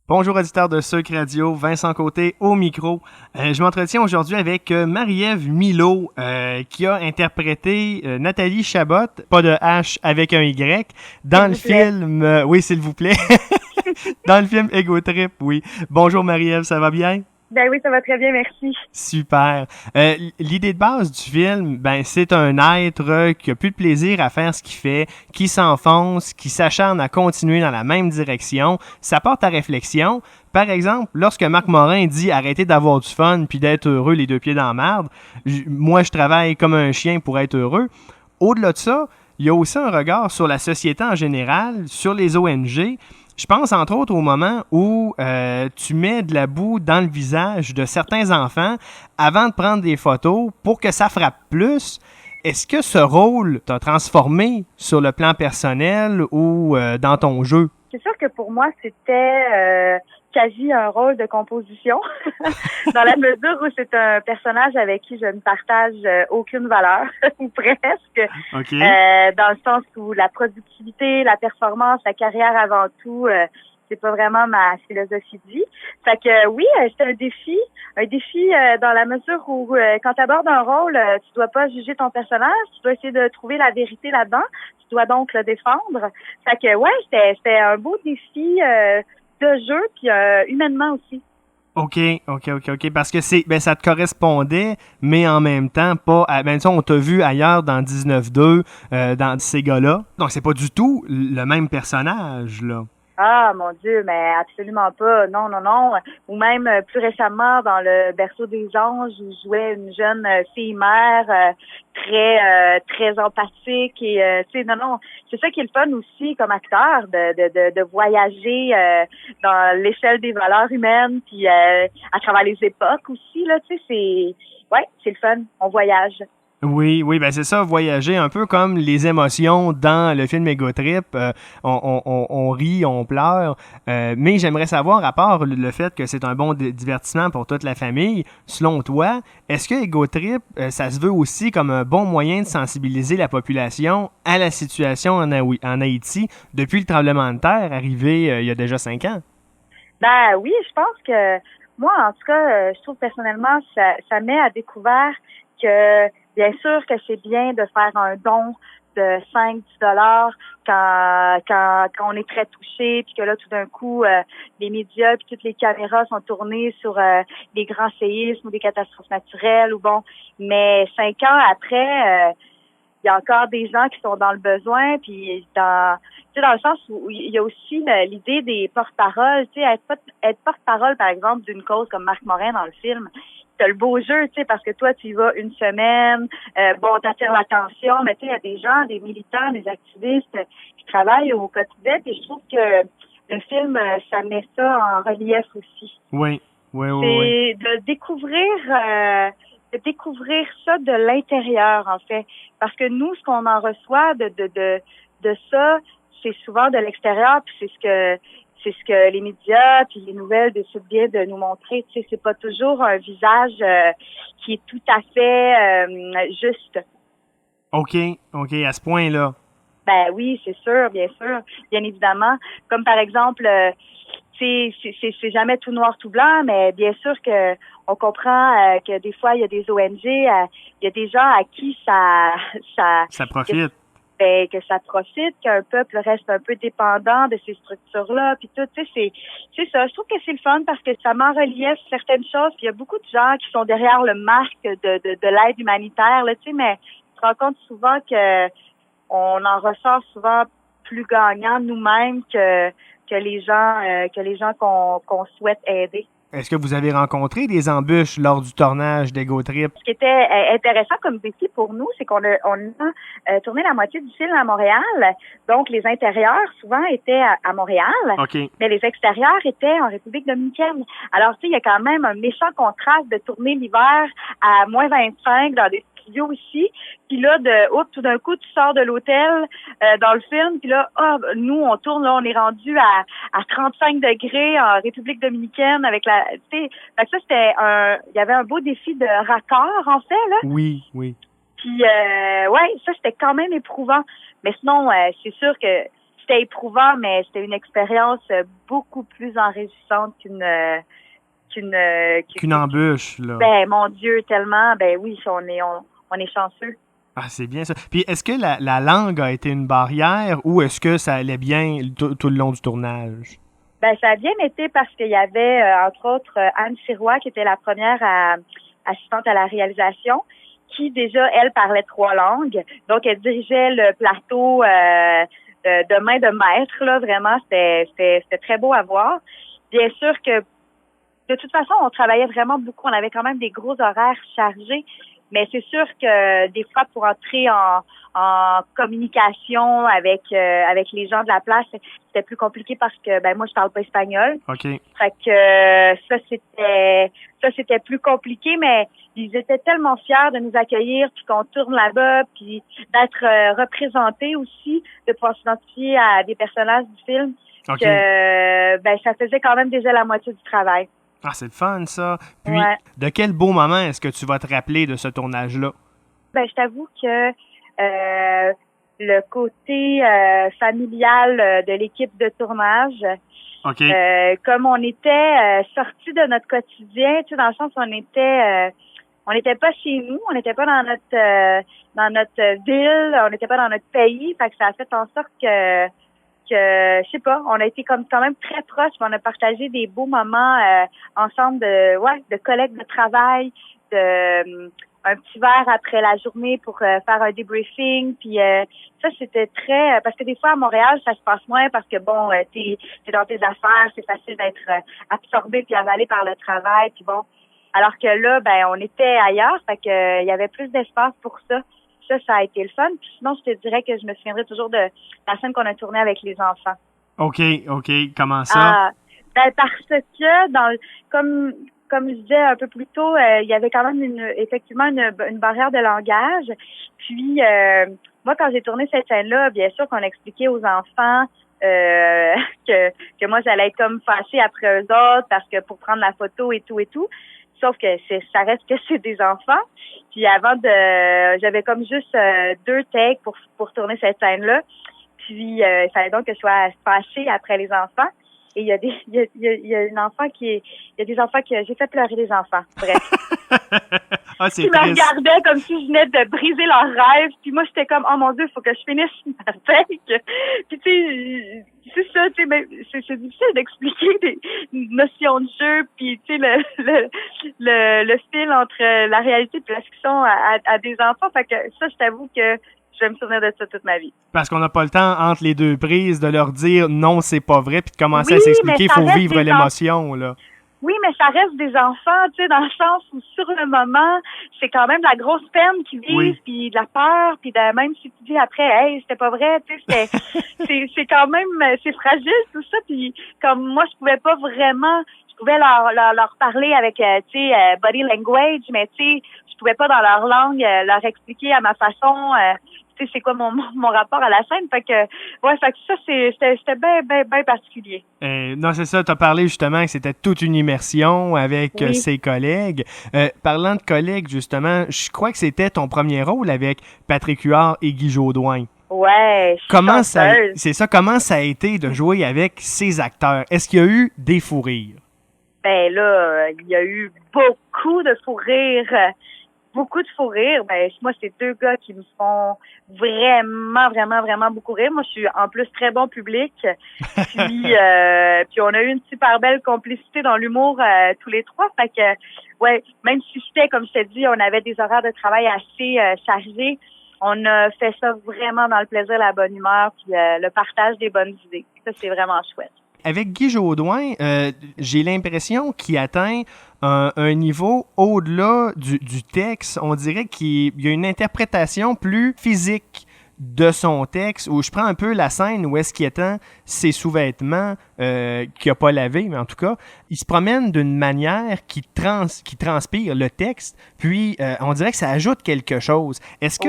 Bonjour auditeurs de Sucre Radio, Vincent Côté au micro. Je m'entretiens aujourd'hui avec Marie-Ève Milot qui a interprété Nathalie Chabot, pas de H avec un Y, dans S'il le vous plaît. film, oui s'il vous plaît, dans le film Ego Trip, oui. Bonjour Marie-Ève, ça va bien? Ben oui, ça va très bien, merci. Super. L'idée de base du film, ben c'est un être qui a plus de plaisir à faire ce qu'il fait, qui s'enfonce, qui s'acharne à continuer dans la même direction. Ça porte à réflexion. Par exemple, lorsque Marc Morin dit arrêtez d'avoir du fun puis d'être heureux les deux pieds dans la merde, moi je travaille comme un chien pour être heureux. Au-delà de ça, il y a aussi un regard sur la société en général, sur les ONG. Je pense entre autres au moment où tu mets de la boue dans le visage de certains enfants avant de prendre des photos pour que ça frappe plus. Est-ce que ce rôle t'a transformé sur le plan personnel ou dans ton jeu? C'est sûr que pour moi, c'était quasi un rôle de composition, dans la mesure où c'est un personnage avec qui je ne partage aucune valeur, ou presque, OK. dans le sens où la productivité, la performance, la carrière avant tout, c'est pas vraiment ma philosophie de vie. Fait que oui, c'est un défi dans la mesure où quand tu abordes un rôle, tu dois pas juger ton personnage, tu dois essayer de trouver la vérité là-dedans, tu dois donc le défendre. Fait que ouais, c'était un beau défi de jeu puis humainement aussi. OK. Parce que ça te correspondait, mais en même temps, pas. Ben, tu sais, on t'a vu ailleurs dans 19-2, dans ces gars-là. Donc, c'est pas du tout le même personnage, là. Ah, mon Dieu, mais absolument pas. Non, non, non. Ou même plus récemment dans le Berceau des anges, où je jouais une jeune fille mère très empathique et tu sais, non, non. C'est ça qui est le fun aussi comme acteur, de voyager dans l'échelle des valeurs humaines, puis à travers les époques aussi, là, tu sais, c'est le fun. On voyage. Oui, ben c'est ça, voyager un peu comme les émotions dans le film Ego Trip. On rit, on pleure. Mais j'aimerais savoir, à part le fait que c'est un bon divertissement pour toute la famille, selon toi, est-ce que Ego Trip, ça se veut aussi comme un bon moyen de sensibiliser la population à la situation en Haïti depuis le tremblement de terre arrivé il y a déjà 5 ans? Ben oui, je pense que moi, en tout cas, je trouve personnellement, ça met à découvert que bien sûr que c'est bien de faire un don de 5-10 dollars quand on est très touché, puis que là, tout d'un coup, les médias puis toutes les caméras sont tournées sur les grands séismes ou des catastrophes naturelles ou bon. Mais 5 ans après, il y a encore des gens qui sont dans le besoin, puis tu sais, dans le sens où il y a aussi l'idée des porte-paroles, tu sais, être porte-parole, par exemple, d'une cause comme Marc Morin dans le film. T'as le beau jeu, tu sais, parce que toi, tu y vas une semaine, bon, t'attires l'attention, mais tu sais, il y a des gens, des militants, des activistes qui travaillent au quotidien, et je trouve que le film, ça met ça en relief aussi. Oui, oui. C'est de découvrir ça de l'intérieur, en fait. Parce que nous, ce qu'on en reçoit de ça, c'est souvent de l'extérieur, puis c'est ce que les médias puis les nouvelles décident bien de nous montrer. Tu sais, c'est pas toujours un visage qui est tout à fait juste. OK, à ce point-là. Ben oui, c'est sûr, bien évidemment. Comme par exemple, c'est jamais tout noir tout blanc, mais bien sûr que on comprend que des fois il y a des ONG, il y a des gens à qui ça Ça que, profite. que ça profite, qu'un peuple reste un peu dépendant de ces structures-là, puis tout, tu sais, c'est ça. Je trouve que c'est le fun parce que ça met en relief certaines choses. Puis il y a beaucoup de gens qui sont derrière le masque de l'aide humanitaire, là, tu sais, mais tu te rends compte souvent que on en ressort souvent plus gagnant nous-mêmes que les gens qu'on souhaite aider. Est-ce que vous avez rencontré des embûches lors du tournage d'Ego Trip? Ce qui était intéressant comme défi pour nous, c'est qu'on a tourné la moitié du film à Montréal. Donc, les intérieurs, souvent, étaient à Montréal, OK. mais les extérieurs étaient en République dominicaine. Alors, tu sais, il y a quand même un méchant contraste de tourner l'hiver à moins 25 dans des studios ici. Puis là, tout d'un coup, tu sors de l'hôtel dans le film. Puis là, nous, on tourne, là, on est rendu à 35 degrés en République dominicaine avec la... Tu sais, fait que ça, il y avait un beau défi de raccord, en fait, là. Oui. Puis, ouais, ça, c'était quand même éprouvant. Mais sinon, c'est sûr que c'était éprouvant, mais c'était une expérience beaucoup plus enrichissante Qu'une embûche, là. Ben, mon Dieu, tellement. Ben oui, on est chanceux. Ah, c'est bien ça. Puis, est-ce que la langue a été une barrière ou est-ce que ça allait bien tout le long du tournage? Ben, ça a bien été parce qu'il y avait, entre autres, Anne Sirois, qui était la première assistante à la réalisation, qui déjà, elle, parlait 3 langues. Donc, elle dirigeait le plateau de main de maître, là. Vraiment, c'était très beau à voir. Bien sûr que, de toute façon, on travaillait vraiment beaucoup. On avait quand même des gros horaires chargés. Mais c'est sûr que des fois, pour entrer en communication avec les gens de la place, c'était plus compliqué parce que ben moi je parle pas espagnol. OK. Fait que ça c'était plus compliqué, mais ils étaient tellement fiers de nous accueillir, puis qu'on tourne là-bas, puis d'être représentés aussi, de pouvoir s'identifier à des personnages du film, Okay. que ben ça faisait quand même déjà la moitié du travail. Ah, c'est le fun, ça. Puis, Ouais. de quel beau moment est-ce que tu vas te rappeler de ce tournage-là? Ben, je t'avoue que le côté familial de l'équipe de tournage, OK. comme on était sortis de notre quotidien, tu sais, dans le sens où on n'était pas chez nous, on n'était pas dans notre ville, on n'était pas dans notre pays, fait que ça a fait en sorte que je sais pas, on a été comme quand même très proches, on a partagé des beaux moments ensemble de collègues de travail, un petit verre après la journée pour faire un débriefing, puis ça c'était très parce que des fois à Montréal ça se passe moins parce que bon t'es dans tes affaires, c'est facile d'être absorbé puis avalé par le travail, puis bon, alors que là ben on était ailleurs, fait que il y avait plus d'espace pour ça. Ça a été le fun. Puis sinon, je te dirais que je me souviendrai toujours de la scène qu'on a tournée avec les enfants. OK. Comment ça? Ben parce que comme je disais un peu plus tôt, il y avait quand même effectivement une barrière de langage. Puis moi, quand j'ai tourné cette scène-là, bien sûr qu'on expliquait aux enfants que moi j'allais être comme fâchée après eux autres parce que pour prendre la photo et tout. Sauf que ça reste que c'est des enfants. Puis j'avais comme juste 2 takes pour tourner cette scène-là. Puis il fallait donc que je sois fâchée après les enfants. Et il y a des enfants que j'ai fait pleurer des enfants. Bref. Ah, c'est Ils me regardaient comme si je venais de briser leurs rêves. Puis moi, j'étais comme, oh mon Dieu, il faut que je finisse ma fête. Puis tu sais, c'est ça, tu sais, c'est difficile d'expliquer des notions de jeu, puis tu sais, le fil entre la réalité et la fiction à des enfants. Fait que ça, je t'avoue que je vais me souvenir de ça toute ma vie. Parce qu'on n'a pas le temps, entre les 2 prises, de leur dire non, c'est pas vrai, puis de commencer à s'expliquer, il faut vivre l'émotion, là. Oui, mais ça reste des enfants, tu sais, dans le sens où sur le moment, c'est quand même de la grosse peine qu'ils vivent, puis de la peur, puis même si tu dis après, hey, c'était pas vrai, tu sais, c'est quand même, c'est fragile tout ça, puis comme moi, je pouvais leur parler avec, tu sais, body language, mais tu sais, je pouvais pas dans leur langue leur expliquer à ma façon. Tu sais, c'est quoi mon rapport à la scène. Fait que ça, c'était bien particulier. Non, c'est ça. Tu as parlé justement que c'était toute une immersion avec ses collègues. Parlant de collègues, justement, je crois que c'était ton premier rôle avec Patrick Huard et Guy Jodoin. Ouais, comment ça a été de jouer avec ces acteurs? Est-ce qu'il y a eu des fous rires? Ben là, il y a eu beaucoup de fous rires. Beaucoup de fous rires. Ben, moi, c'est 2 gars qui me font vraiment, vraiment, vraiment beaucoup rire. Moi, je suis en plus très bon public. Puis on a eu une super belle complicité dans l'humour tous les 3. Fait que, ouais, même si c'était, comme je t'ai dit, on avait des horaires de travail assez chargés, on a fait ça vraiment dans le plaisir, la bonne humeur, puis le partage des bonnes idées. Ça, c'est vraiment chouette. Avec Guy Jodoin, j'ai l'impression qu'il atteint un niveau au-delà du texte. On dirait qu'il y a une interprétation plus physique de son texte, où je prends un peu la scène où est-ce qu'il étend ses sous-vêtements qu'il n'a pas lavé, mais en tout cas, il se promène d'une manière qui transpire le texte, puis on dirait que ça ajoute quelque chose. Est-ce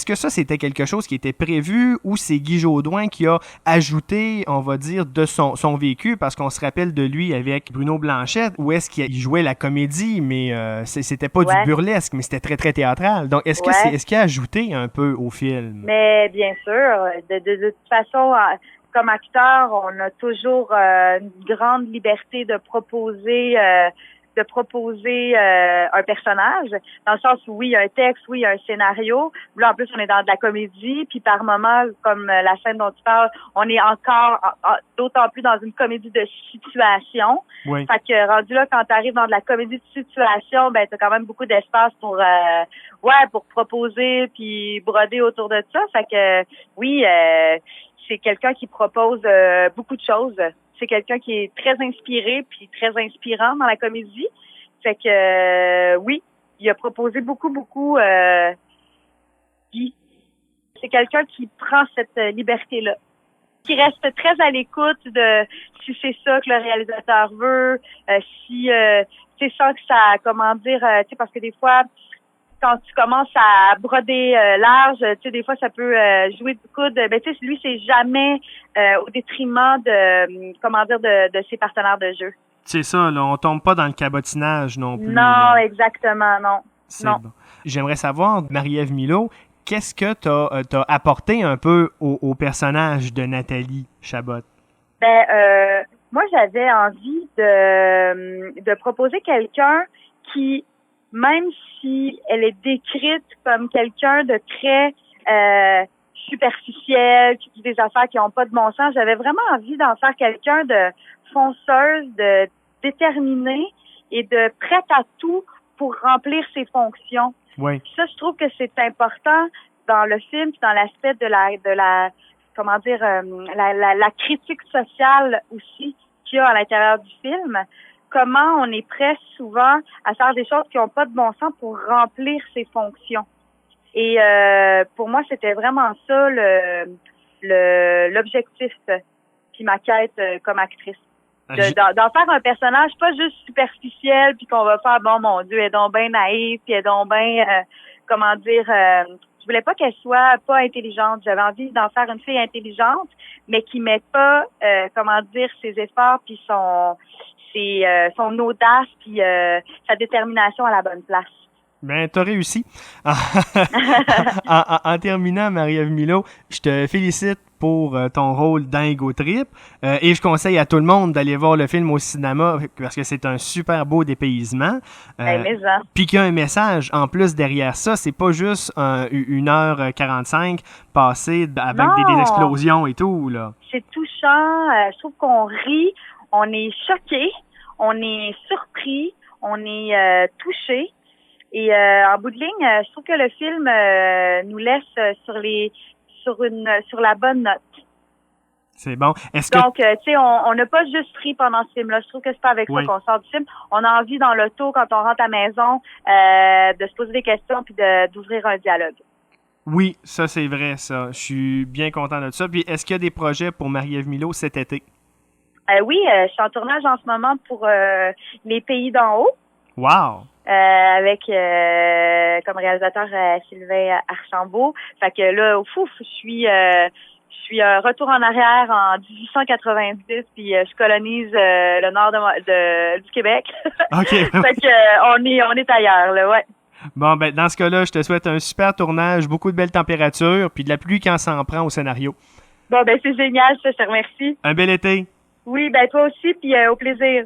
que ça, c'était quelque chose qui était prévu, ou c'est Guy Jodoin qui a ajouté, on va dire, de son vécu, parce qu'on se rappelle de lui avec Bruno Blanchette, où est-ce qu'il jouait la comédie, mais c'était pas du burlesque, mais c'était très, très théâtral. Donc, est-ce qu'il a ajouté un peu au film? Mais bien sûr, de toute façon, comme acteur, on a toujours une grande liberté de proposer un personnage, dans le sens où oui, il y a un texte, oui, il y a un scénario. Là, en plus, on est dans de la comédie, puis par moments, comme la scène dont tu parles, on est encore d'autant plus dans une comédie de situation. Oui. Fait que rendu là, quand tu arrives dans de la comédie de situation, ben t'as quand même beaucoup d'espace pour pour proposer puis broder autour de ça. Fait que oui, c'est quelqu'un qui propose beaucoup de choses. C'est quelqu'un qui est très inspiré puis très inspirant dans la comédie. Fait que oui, il a proposé beaucoup. Puis c'est quelqu'un qui prend cette liberté-là, qui reste très à l'écoute de si c'est ça que le réalisateur veut, si c'est ça que ça, comment dire, tu sais, parce que des fois, quand tu commences à broder large, tu sais, des fois, ça peut jouer du coude. Ben, tu sais, lui, c'est jamais au détriment de ses partenaires de jeu. C'est ça, là, on tombe pas dans le cabotinage non plus. Non, là. exactement, non. C'est bon. J'aimerais savoir, Marie-Ève Milot, qu'est-ce que t'as apporté un peu au personnage de Nathalie Chabot? Ben, moi, j'avais envie de proposer quelqu'un qui, même si elle est décrite comme quelqu'un de très superficiel, qui dit des affaires qui n'ont pas de bon sens, j'avais vraiment envie d'en faire quelqu'un de fonceuse, de déterminée et de prête à tout pour remplir ses fonctions. Oui. Ça, je trouve que c'est important dans le film, puis dans l'aspect de la comment dire, la critique sociale aussi qu'il y a à l'intérieur du film. Comment on est prêt souvent à faire des choses qui n'ont pas de bon sens pour remplir ses fonctions. Et pour moi, c'était vraiment ça l'objectif puis ma quête comme actrice. D'en faire un personnage pas juste superficiel puis qu'on va faire bon mon Dieu, elle est donc bien naïve puis elle est donc bien je voulais pas qu'elle soit pas intelligente. J'avais envie d'en faire une fille intelligente, mais qui met pas ses efforts puis son audace puis sa détermination à la bonne place. Ben, t'as réussi. En terminant, Marie-Ève Milot, je te félicite pour ton rôle dans Ego Trip et je conseille à tout le monde d'aller voir le film au cinéma parce que c'est un super beau dépaysement. Puis qu'il y a un message en plus derrière ça. C'est pas juste 1h45 passée avec des explosions et tout, là. C'est touchant. Je trouve qu'on rit, on est choqué, on est surpris, on est touché. Et en bout de ligne, je trouve que le film nous laisse sur la bonne note. C'est bon. Donc, tu sais, on n'a pas juste ri pendant ce film-là. Je trouve que c'est pas avec ça qu'on sort du film. On a envie dans l'auto, quand on rentre à la maison, de se poser des questions puis d'ouvrir un dialogue. Oui, ça c'est vrai, ça. Je suis bien content de ça. Puis, est-ce qu'il y a des projets pour Marie-Ève Milot cet été? Oui, je suis en tournage en ce moment pour Les Pays d'en haut. Wow! Avec comme réalisateur Sylvain Archambault. Fait que là, je suis retour en arrière en 1890 puis je colonise le nord du Québec. OK. Fait que on est ailleurs là, ouais. Bon, ben dans ce cas-là, je te souhaite un super tournage, beaucoup de belles températures puis de la pluie quand ça en prend au scénario. Bon, ben c'est génial, ça, je te remercie. Un bel été. Oui, ben toi aussi puis au plaisir.